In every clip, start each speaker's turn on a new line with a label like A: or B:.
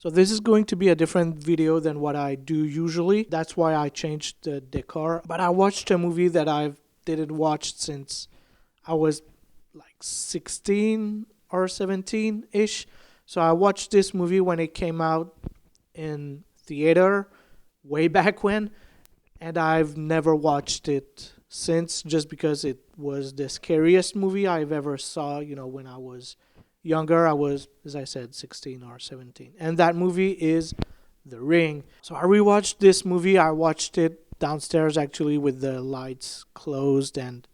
A: So this is going to be a different video than what I do usually. That's why I changed the decor. But I watched a movie that I didn't watch since I was like 16 or 17 ish. So I watched this movie when it came out in theater way back when, and I've never watched it since just because it was the scariest movie I've ever saw, when I was younger. I was, as I said, 16 or 17. And that movie is The Ring. So I rewatched this movie. I watched it downstairs actually with the lights closed and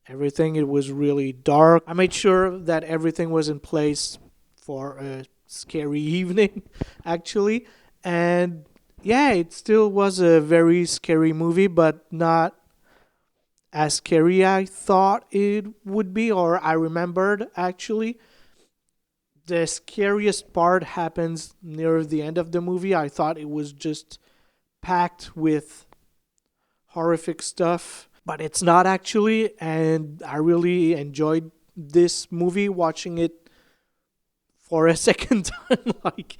A: everything. It was really dark. I made sure that everything was in place for a scary evening actually. And yeah, it still was a very scary movie, but not as scary I thought it would be, or I remembered actually. The scariest part happens near the end of the movie. I thought it was just packed with horrific stuff, but it's not actually. And I really enjoyed this movie watching it for a second time. Like,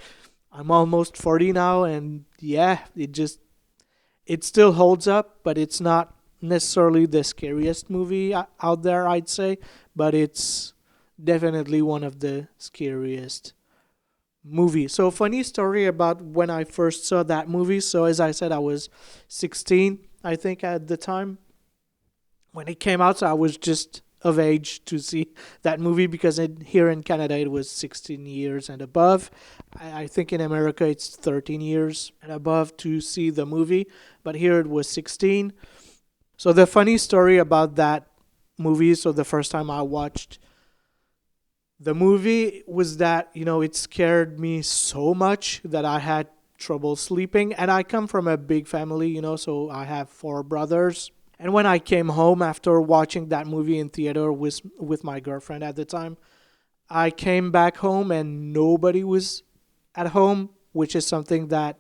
A: I'm almost 40 now, and yeah, it still holds up, but it's not necessarily the scariest movie out there, I'd say, but it's definitely one of the scariest movies. So, funny story about when I first saw that movie. So, as I said, I was 16, I think, at the time when it came out. So, I was just of age to see that movie because here in Canada it was 16 years and above. I think in America it's 13 years and above to see the movie, but here it was 16. So the funny story about that movie, so the first time I watched the movie was that, it scared me so much that I had trouble sleeping. And I come from a big family, so I have four brothers. And when I came home after watching that movie in theater with my girlfriend at the time, I came back home and nobody was at home, which is something that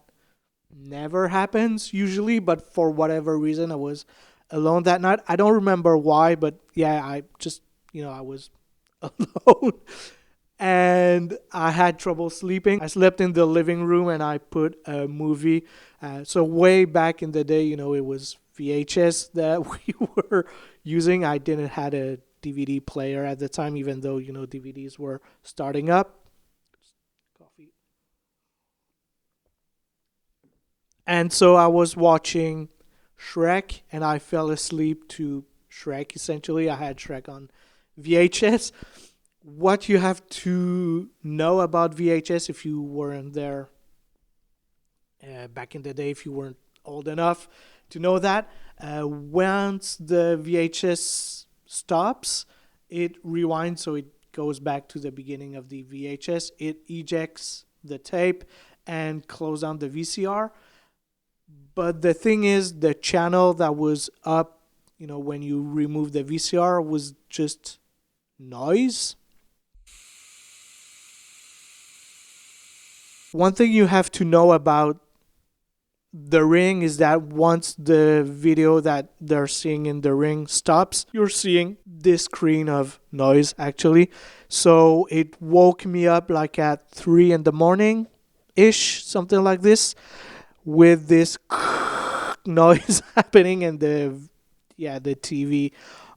A: never happens usually. But for whatever reason, I was alone that night. I don't remember why, but yeah, I just, I was alone and I had trouble sleeping. I slept in the living room and I put a movie. So way back in the day, it was VHS that we were using. I didn't had a DVD player at the time, even though DVDs were starting up. Coffee. And so I was watching Shrek, and I fell asleep to Shrek. Essentially, I had Shrek on VHS. What you have to know about VHS if you weren't there back in the day, if you weren't old enough to know that, once the VHS stops, it rewinds, so it goes back to the beginning of the VHS. It ejects the tape and close down the VCR. But the thing is, the channel that was up, when you remove the VCR was just noise. One thing you have to know about The Ring is that once the video that they're seeing in The Ring stops, you're seeing this screen of noise actually. So it woke me up like at 3 in the morning ish, something like this, with this noise happening and the TV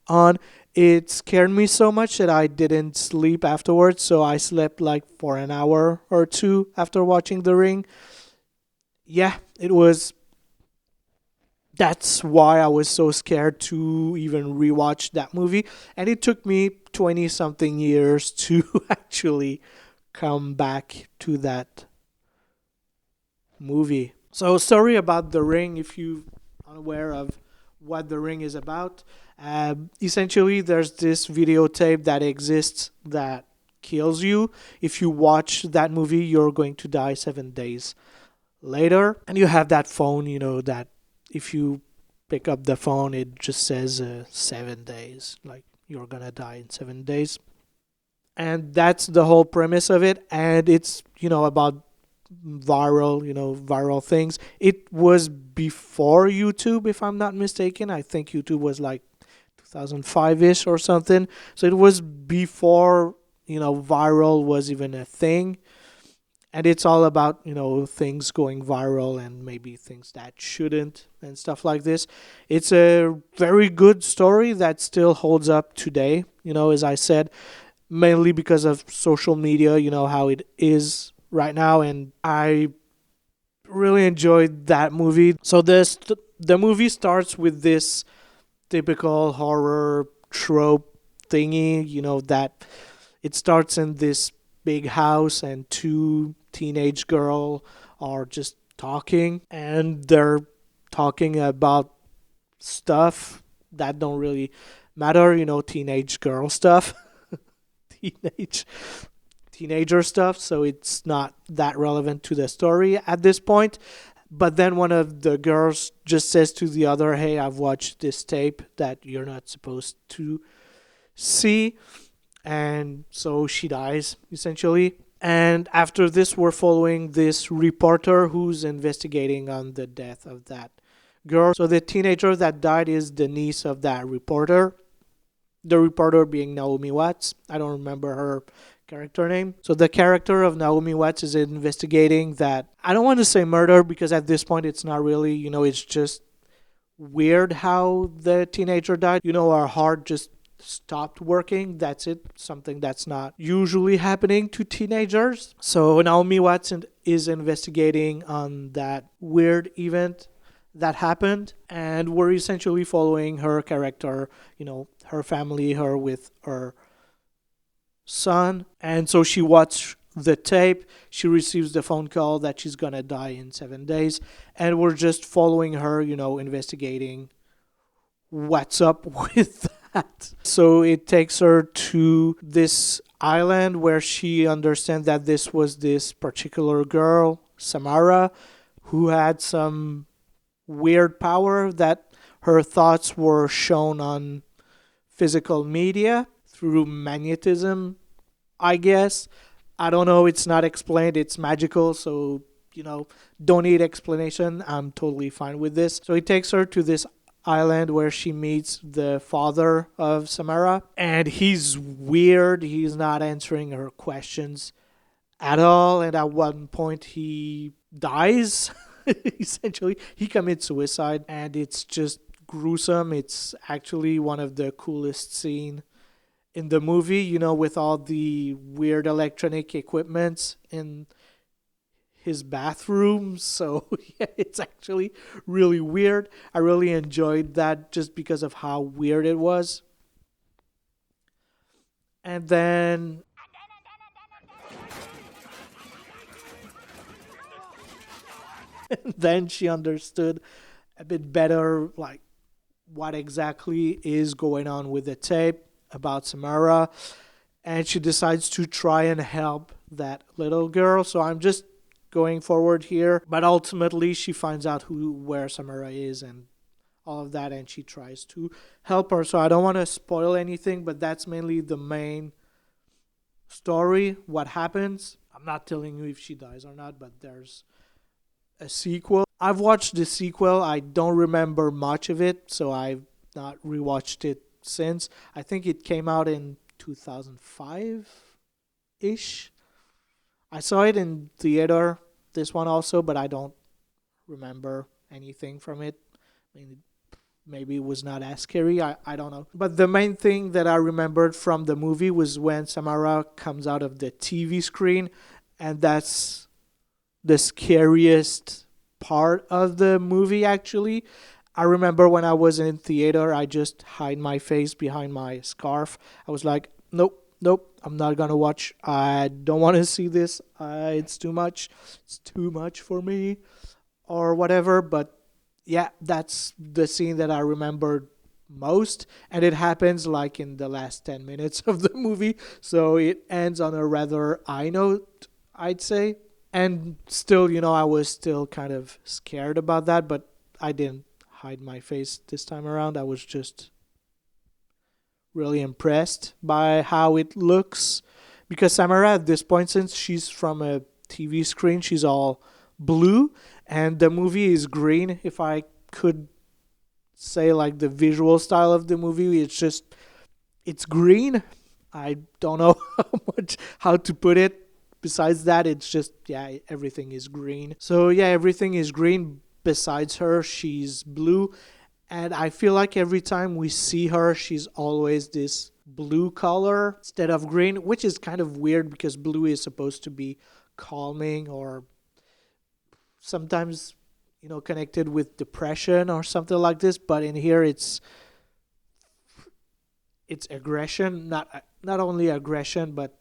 A: on. It scared me so much that I didn't sleep afterwards. So I slept like for an hour or two after watching The Ring. Yeah, it was. That's why I was so scared to even rewatch that movie. And it took me 20 something years to actually come back to that movie. So sorry about The Ring if you're unaware of what The Ring is about. Essentially, there's this videotape that exists that kills you. If you watch that movie, you're going to die 7 days later. And you have that phone, that if you pick up the phone, it just says 7 days, like you're gonna die in 7 days. And that's the whole premise of it. And it's, about viral things. It was before YouTube, if I'm not mistaken. I think YouTube was like 2005-ish or something. So it was before, viral was even a thing. And it's all about, things going viral and maybe things that shouldn't and stuff like this. It's a very good story that still holds up today, as I said, mainly because of social media, how it is right now. And I really enjoyed that movie. So the movie starts with this typical horror trope thingy, that it starts in this big house and two teenage girl are just talking, and they're talking about stuff that don't really matter, teenage girl stuff. teenage Teenager stuff, so it's not that relevant to the story at this point. But then one of the girls just says to the other, "Hey, I've watched this tape that you're not supposed to see." And so she dies, essentially. And after this, we're following this reporter who's investigating on the death of that girl. So the teenager that died is the niece of that reporter. The reporter being Naomi Watts. I don't remember her character name. So the character of Naomi Watts is investigating that, I don't want to say murder because at this point it's not really, it's just weird how the teenager died. Our heart just stopped working. That's it. Something that's not usually happening to teenagers. So Naomi Watts is investigating on that weird event that happened, and we're essentially following her character, her family, her with her son. And so she watched the tape. She receives the phone call that she's gonna die in 7 days, and we're just following her, investigating what's up with that. So it takes her to this island where she understands that this was this particular girl, Samara, who had some weird power that her thoughts were shown on physical media through magnetism, I guess. I don't know, it's not explained, it's magical, so don't need explanation. I'm totally fine with this. So it takes her to this island where she meets the father of Samara, and he's weird. He's not answering her questions at all, and at one point he dies. Essentially, he commits suicide, and it's just gruesome. It's actually one of the coolest scenes in the movie, with all the weird electronic equipments in his bathroom. So yeah, it's actually really weird. I really enjoyed that just because of how weird it was. And then she understood a bit better, like, what exactly is going on with the tape about Samara, and she decides to try and help that little girl. So I'm just going forward here, but ultimately she finds out where Samara is and all of that, and she tries to help her. So I don't want to spoil anything, but that's mainly the main story, what happens. I'm not telling you if she dies or not, but there's a sequel. I've watched the sequel. I don't remember much of it, so I've not rewatched it since. I think it came out in 2005-ish. I saw it in theater, this one also, but I don't remember anything from it. I mean, maybe it was not as scary. I don't know. But the main thing that I remembered from the movie was when Samara comes out of the TV screen, and that's the scariest part of the movie, actually. I remember when I was in theater, I just hide my face behind my scarf. I was like, nope, I'm not gonna watch. I don't want to see this. It's too much. It's too much for me, or whatever. But yeah, that's the scene that I remembered most, and it happens like in the last 10 minutes of the movie. So it ends on a rather high note, I'd say. And still, I was still kind of scared about that, but I didn't hide my face this time around. I was just really impressed by how it looks, because Samara at this point, since she's from a TV screen, she's all blue, and the movie is green. If I could say, like, the visual style of the movie, it's green. I don't know how to put it, besides that, it's just, yeah, everything is green. So yeah, everything is green besides her. She's blue. And I feel like every time we see her, she's always this blue color instead of green, which is kind of weird because blue is supposed to be calming or sometimes, connected with depression or something like this. But in here, it's aggression, not only aggression but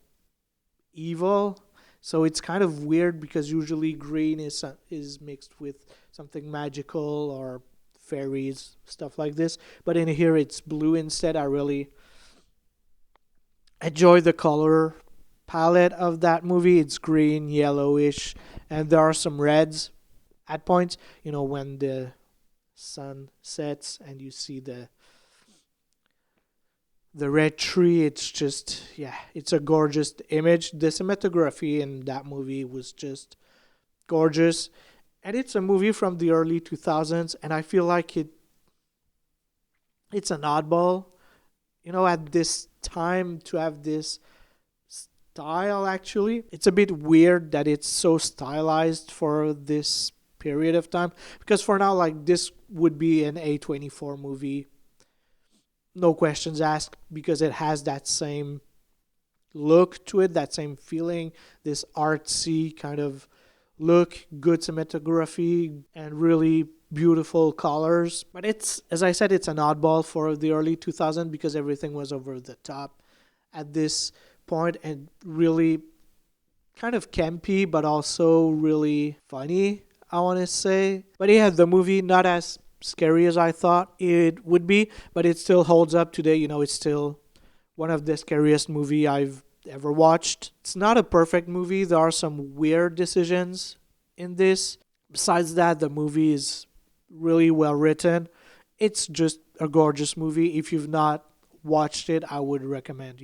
A: evil. So it's kind of weird because usually green is mixed with something magical or fairies, stuff like this. But in here it's blue instead. I really enjoy the color palette of that movie. It's green, yellowish, and there are some reds at points. When the sun sets and you see the red tree, it's just, yeah, it's a gorgeous image. The cinematography in that movie was just gorgeous, and it's a movie from the early 2000s, and I feel like it's an oddball, at this time to have this style. Actually, it's a bit weird that it's so stylized for this period of time, because for now, like, this would be an A24 movie, no questions asked, because it has that same look to it, that same feeling, this artsy kind of look, good cinematography, and really beautiful colors. But it's, as I said, it's an oddball for the early 2000s because everything was over the top at this point and really kind of campy, but also really funny, I want to say. But yeah, the movie, not as scary as I thought it would be, but it still holds up today. It's still one of the scariest movie I've ever watched. It's not a perfect movie. There are some weird decisions in this. Besides that, the movie is really well written. It's just a gorgeous movie. If you've not watched it, I would recommend,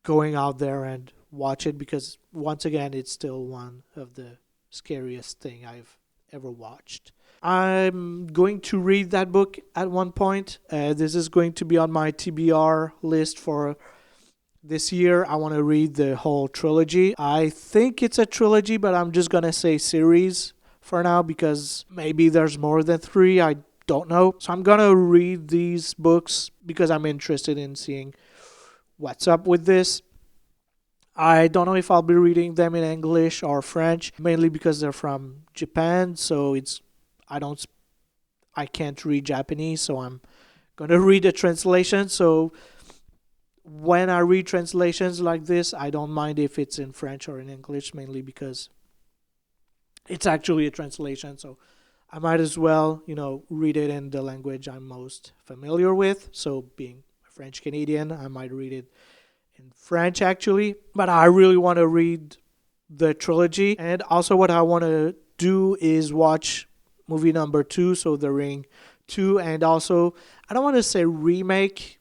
A: going out there and watch it, because once again, it's still one of the scariest thing I've ever watched. I'm going to read that book at one point. This is going to be on my TBR list for this year. I want to read the whole trilogy. I think it's a trilogy, but I'm just going to say series for now because maybe there's more than 3. I don't know. So I'm going to read these books because I'm interested in seeing what's up with this. I don't know if I'll be reading them in English or French, mainly because they're from Japan, so I can't read Japanese, so I'm gonna read a translation. So when I read translations like this, I don't mind if it's in French or in English, mainly because it's actually a translation. So I might as well, read it in the language I'm most familiar with. So being a French Canadian, I might read it in French actually. But I really want to read the trilogy, and also what I want to do is watch movie number 2, so The Ring 2, and also, I don't want to say remake.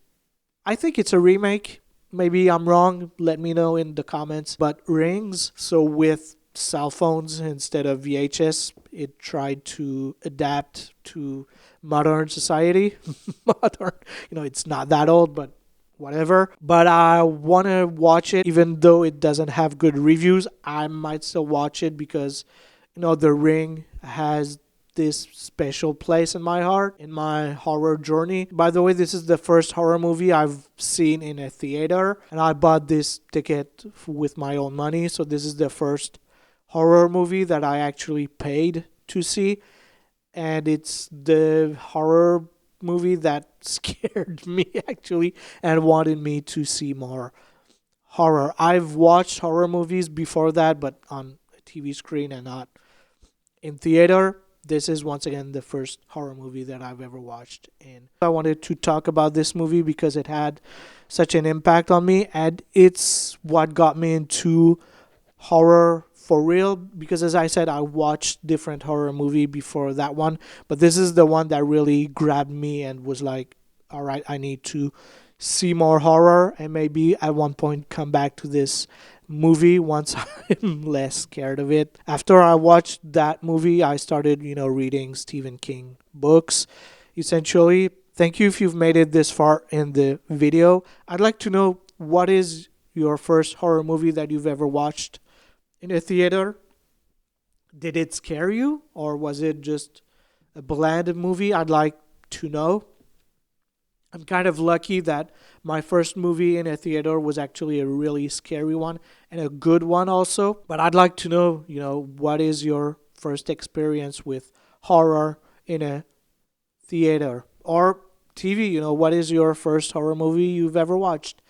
A: I think it's a remake. Maybe I'm wrong. Let me know in the comments. But Rings, so with cell phones instead of VHS, it tried to adapt to modern society. Modern, it's not that old, but whatever. But I want to watch it, even though it doesn't have good reviews. I might still watch it because, The Ring has this special place in my heart, in my horror journey. By the way, this is the first horror movie I've seen in a theater, and I bought this ticket with my own money. So this is the first horror movie that I actually paid to see, and it's the horror movie that scared me actually and wanted me to see more horror. I've watched horror movies before that, but on a TV screen and not in theater. This is once again the first horror movie that I've ever watched. And I wanted to talk about this movie because it had such an impact on me, and it's what got me into horror for real. Because as I said, I watched different horror movie before that one, but this is the one that really grabbed me and was like, all right, I need to see more horror and maybe at one point come back to this movie once I'm less scared of it. After I watched that movie, I started, reading Stephen King books, essentially. Thank you if you've made it this far in the video. I'd like to know, what is your first horror movie that you've ever watched in a theater? Did it scare you, or was it just a bland movie? I'd like to know. I'm kind of lucky that my first movie in a theater was actually a really scary one and a good one also. But I'd like to know, what is your first experience with horror in a theater or TV? What is your first horror movie you've ever watched?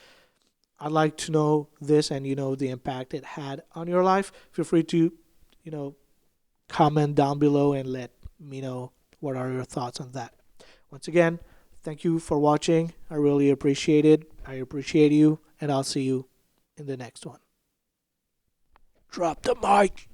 A: I'd like to know this and, the impact it had on your life. Feel free to, comment down below and let me know what are your thoughts on that. Once again, thank you for watching. I really appreciate it. I appreciate you, and I'll see you in the next one. Drop the mic.